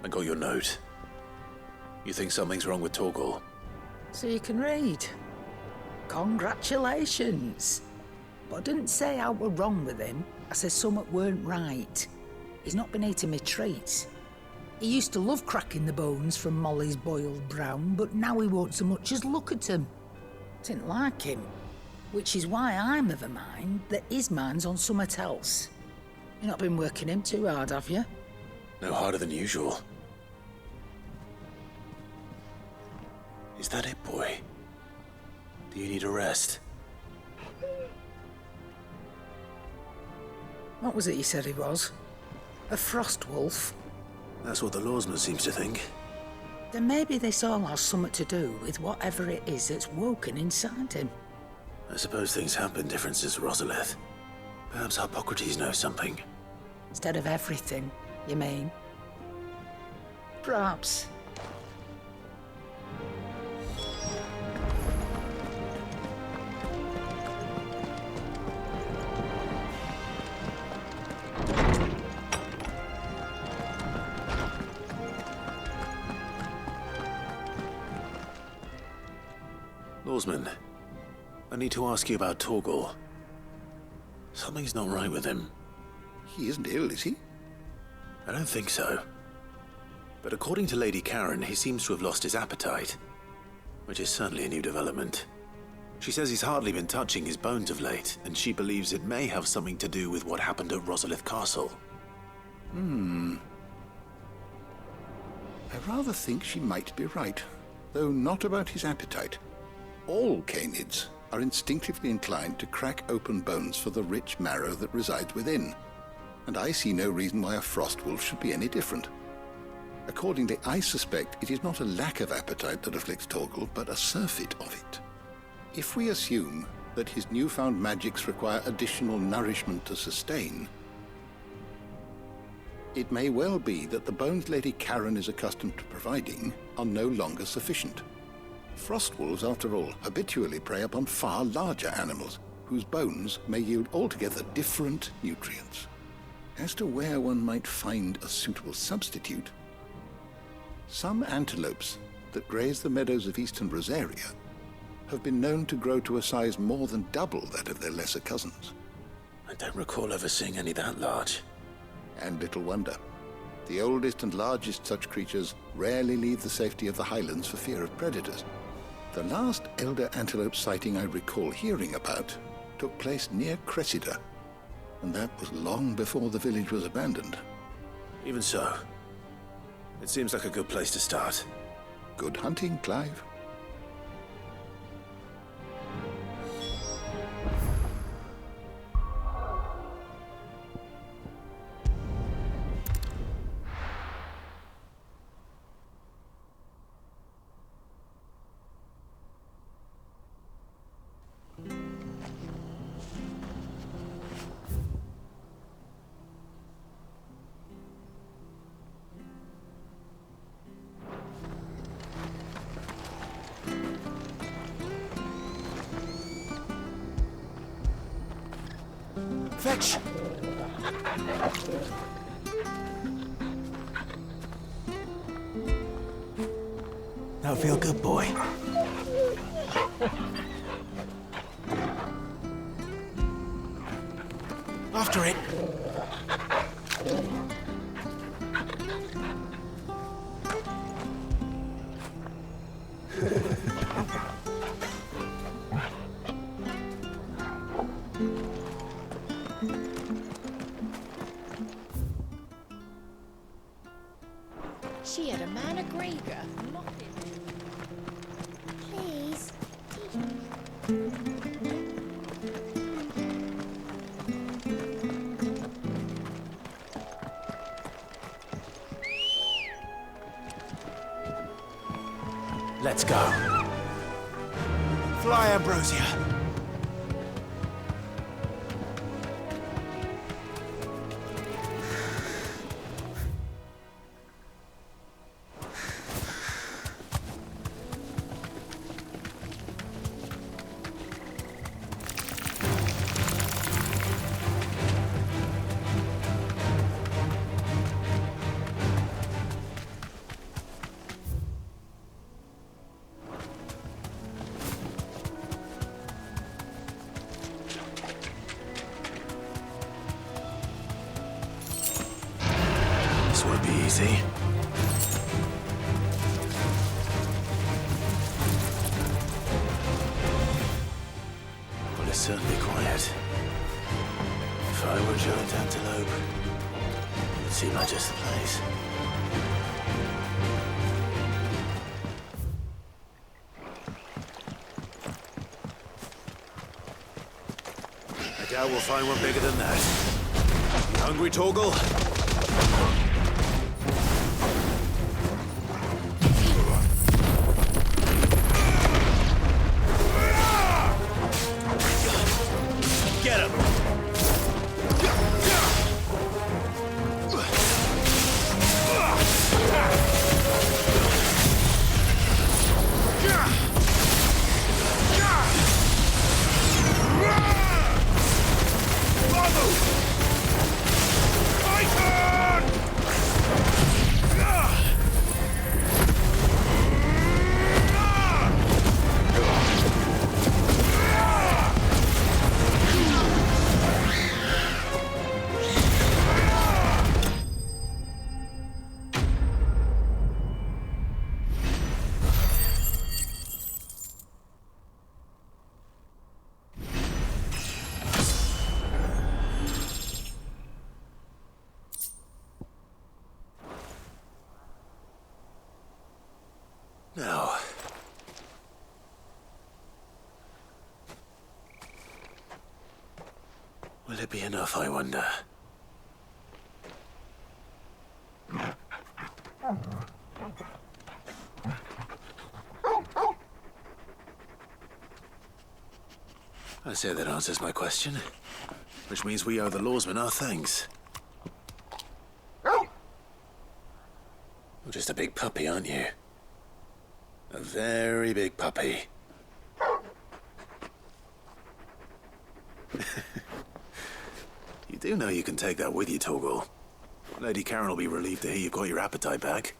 got your note. You think something's wrong with Torgal? So you can read. Congratulations. But I didn't say I were wrong with him. I said something weren't right. He's not been eating me treats. He used to love cracking the bones from Molly's boiled brown, but now he won't so much as look at them. Didn't like him. Which is why I'm of a mind that his mind's on something else. You've not been working him too hard, have you? No harder than usual. Is that it, boy? Do you need a rest? What was it you said he was? A frost wolf? That's what the lawsman seems to think. Then maybe this all has something to do with whatever it is that's woken inside him. I suppose things have been different since Rosalith. Perhaps Hippocrates knows something. Instead of everything, you mean? Perhaps. Lawsman, I need to ask you about Torgal. Something's not right with him. He isn't ill, is he? I don't think so. But according to Lady Karen, he seems to have lost his appetite, which is certainly a new development. She says he's hardly been touching his bones of late, and she believes it may have something to do with what happened at Rosalith Castle. I rather think she might be right, though not about his appetite. All canids are instinctively inclined to crack open bones for the rich marrow that resides within, and I see no reason why a frost wolf should be any different. Accordingly, I suspect it is not a lack of appetite that afflicts Torgal, but a surfeit of it. If we assume that his newfound magics require additional nourishment to sustain, it may well be that the bones Lady Karen is accustomed to providing are no longer sufficient. Frost wolves, after all, habitually prey upon far larger animals, whose bones may yield altogether different nutrients. As to where one might find a suitable substitute, some antelopes that graze the meadows of eastern Rosaria have been known to grow to a size more than double that of their lesser cousins. I don't recall ever seeing any that large. And little wonder. The oldest and largest such creatures rarely leave the safety of the highlands for fear of predators. The last elder antelope sighting I recall hearing about took place near Cressida, and that was long before the village was abandoned. Even so, it seems like a good place to start. Good hunting, Clive. Fetch! That'll feel good, boy. After it. She had a man of Grieger. Please. Let's go. Fly, Ambrosia. easy. Well, it's certainly quiet. If I were a giant antelope, it'd seem like just the place. I doubt we'll find one bigger than that. You hungry, Torgal? Get him! Now, will it be enough, I wonder? I say that answers my question, which means we owe the lawsmen our thanks. You're just a big puppy, aren't you? A very big puppy. You do know you can take that with you, Torgal. Lady Karen will be relieved to hear you've got your appetite back.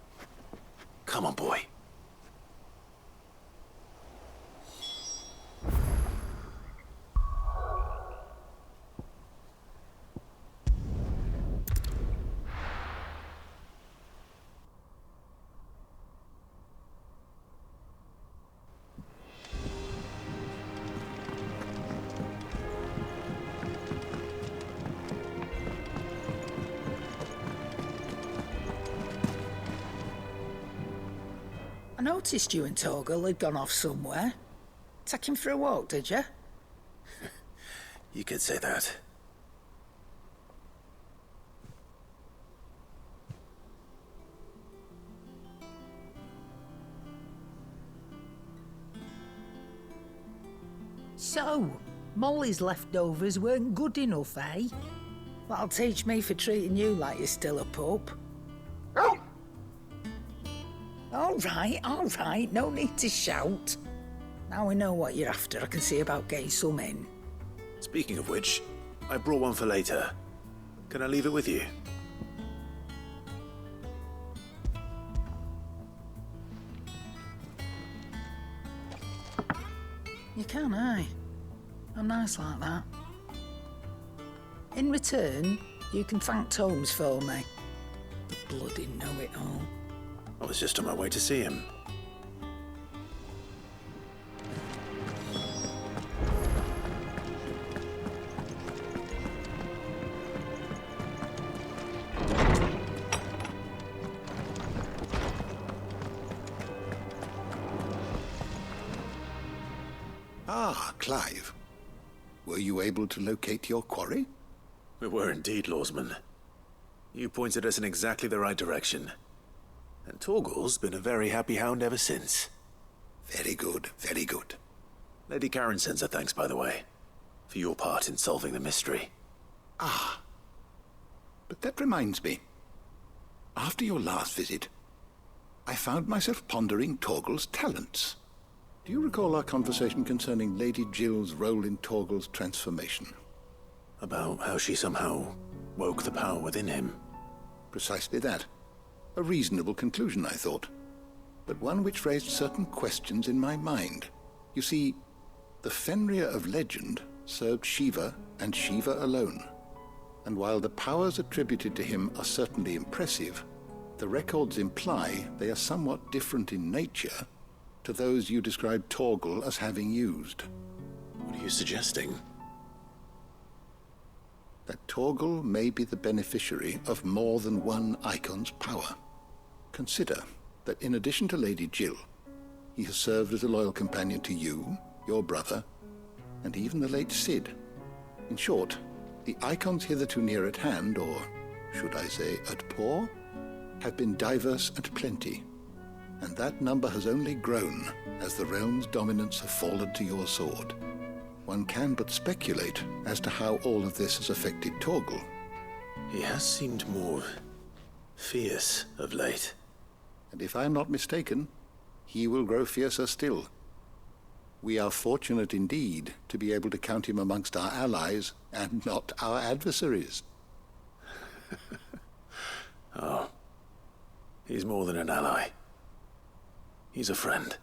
Come on, boy. I noticed you and Torgal had gone off somewhere. Take him for a walk, did you? You could say that. So, Molly's leftovers weren't good enough, eh? That'll teach me for treating you like you're still a pup. All right, no need to shout. Now we know what you're after, I can see about getting some in. Speaking of which, I brought one for later. Can I leave it with you? You can, aye. I'm nice like that. In return, you can thank Tomes for me. The bloody know-it-all. I was just on my way to see him. Ah, Clive. Were you able to locate your quarry? We were indeed, lawsman. You pointed us in exactly the right direction. And Torgal's been a very happy hound ever since. Very good, very good. Lady Karen sends her thanks, by the way, for your part in solving the mystery. Ah. But that reminds me. After your last visit, I found myself pondering Torgal's talents. Do you recall our conversation concerning Lady Jill's role in Torgal's transformation? About how she somehow woke the power within him. Precisely that. A reasonable conclusion, I thought, but one which raised certain questions in my mind. You see, the Fenrir of legend served Shiva and Shiva alone, and while the powers attributed to him are certainly impressive, The records imply they are somewhat different in nature to those you described Torgal as having used. What are you suggesting? That Torgal may be the beneficiary of more than one icon's power. Consider that in addition to Lady Jill, he has served as a loyal companion to you, your brother, and even the late Cid. In short, the icons hitherto near at hand, or should I say at paw, have been diverse and plenty, and that number has only grown as the realm's dominance have fallen to your sword. One can but speculate as to how all of this has affected Torgal. He has seemed more fierce of late. And if I am not mistaken, he will grow fiercer still. We are fortunate indeed to be able to count him amongst our allies and not our adversaries. Oh, he's more than an ally. He's a friend.